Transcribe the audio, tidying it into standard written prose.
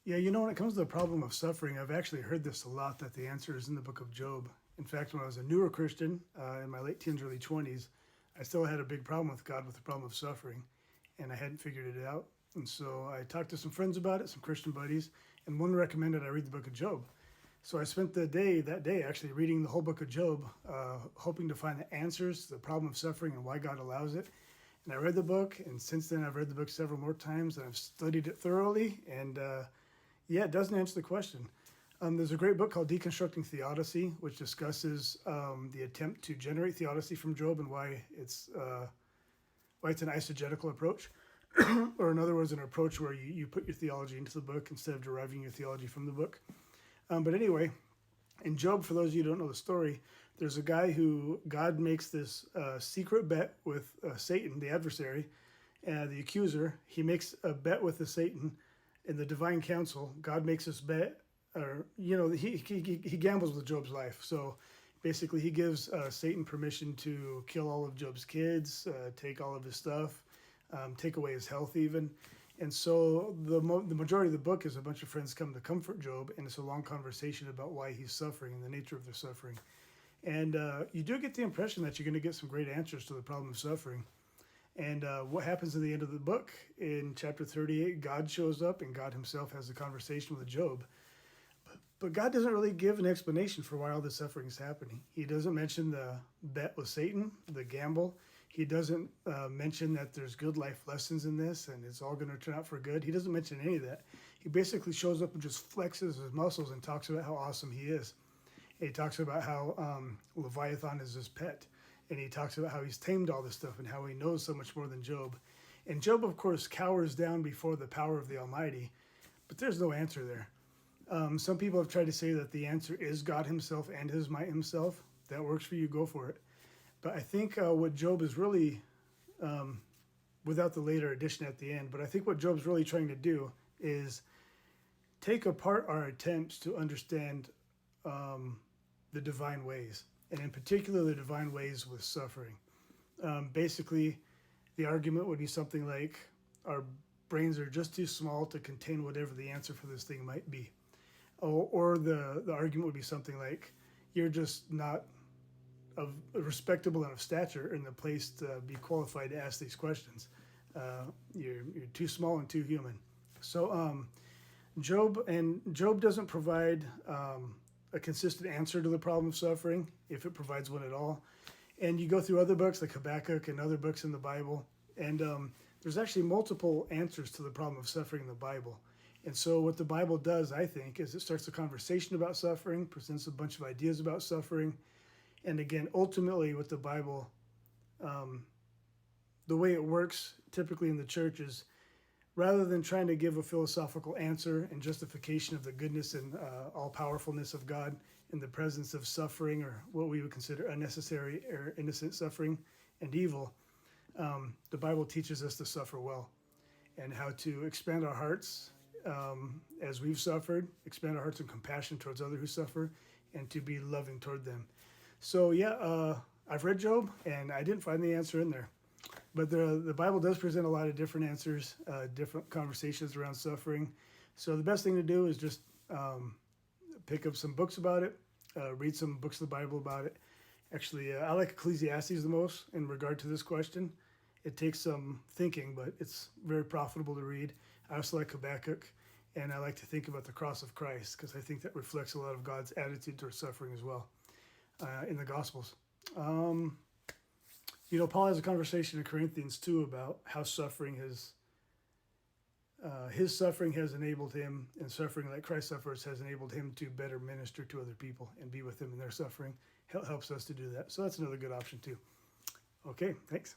Yeah, when it comes to the problem of suffering, I've actually heard this a lot that the answer is in the book of Job. In fact, when I was a newer Christian in my late teens, early 20s, I still had a big problem with God with the problem of suffering, and I hadn't figured it out. And so I talked to some friends about it, some Christian buddies, and one recommended I read the book of Job. So I spent that day actually reading the whole book of Job, hoping to find the answers to the problem of suffering and why God allows it. And I read the book, and since then I've read the book several more times, and I've studied it thoroughly, and yeah, it doesn't answer the question. There's a great book called Deconstructing Theodicy, which discusses the attempt to generate theodicy from Job and why it's an eisegetical approach, or in other words, an approach where you put your theology into the book instead of deriving your theology from the book. But anyway, in Job, for those of you who don't know the story, there's a guy who God makes this secret bet with Satan, the adversary, the accuser. He makes a bet with the Satan in the divine council. God makes this bet, or he gambles with Job's life. So basically, he gives Satan permission to kill all of Job's kids, take all of his stuff, take away his health even. And so the majority of the book is a bunch of friends come to comfort Job, and it's a long conversation about why he's suffering and the nature of their suffering. And you do get the impression that you're going to get some great answers to the problem of suffering. And what happens at the end of the book, in chapter 38, God shows up and God himself has a conversation with Job. But God doesn't really give an explanation for why all this suffering is happening. He doesn't mention the bet with Satan, the gamble. He doesn't mention that there's good life lessons in this and it's all going to turn out for good. He doesn't mention any of that. He basically shows up and just flexes his muscles and talks about how awesome he is. And he talks about how Leviathan is his pet. And he talks about how he's tamed all this stuff and how he knows so much more than Job. And Job, of course, cowers down before the power of the Almighty. But there's no answer there. Some people have tried to say that the answer is God himself and his might himself. That works for you, go for it. But I think what Job is really, without the later addition at the end, but I think what Job's really trying to do is take apart our attempts to understand the divine ways, and in particular the divine ways with suffering. Basically, the argument would be something like our brains are just too small to contain whatever the answer for this thing might be. Or the argument would be something like you're just not of respectable enough stature in the place to be qualified to ask these questions. You're too small and too human. So Job doesn't provide a consistent answer to the problem of suffering, if it provides one at all. And you go through other books like Habakkuk and other books in the Bible, and there's actually multiple answers to the problem of suffering in the Bible. And so what the Bible does, I think, is it starts a conversation about suffering, presents a bunch of ideas about suffering. And again, ultimately with the Bible, the way it works typically in the church is, rather than trying to give a philosophical answer and justification of the goodness and all-powerfulness of God in the presence of suffering, or what we would consider unnecessary or innocent suffering and evil, the Bible teaches us to suffer well and how to expand our hearts as we've suffered, expand our hearts in compassion towards others who suffer, and to be loving toward them. So yeah, I've read Job, and I didn't find the answer in there. But the Bible does present a lot of different answers, different conversations around suffering. So the best thing to do is just pick up some books about it, read some books of the Bible about it. Actually, I like Ecclesiastes the most in regard to this question. It takes some thinking, but it's very profitable to read. I also like Habakkuk, and I like to think about the cross of Christ, because I think that reflects a lot of God's attitude towards suffering as well in the Gospels. Paul has a conversation in Corinthians too about how suffering his suffering has enabled him, and suffering like Christ suffers has enabled him to better minister to other people and be with them in their suffering. Helps us to do that. So that's another good option too. Okay, thanks.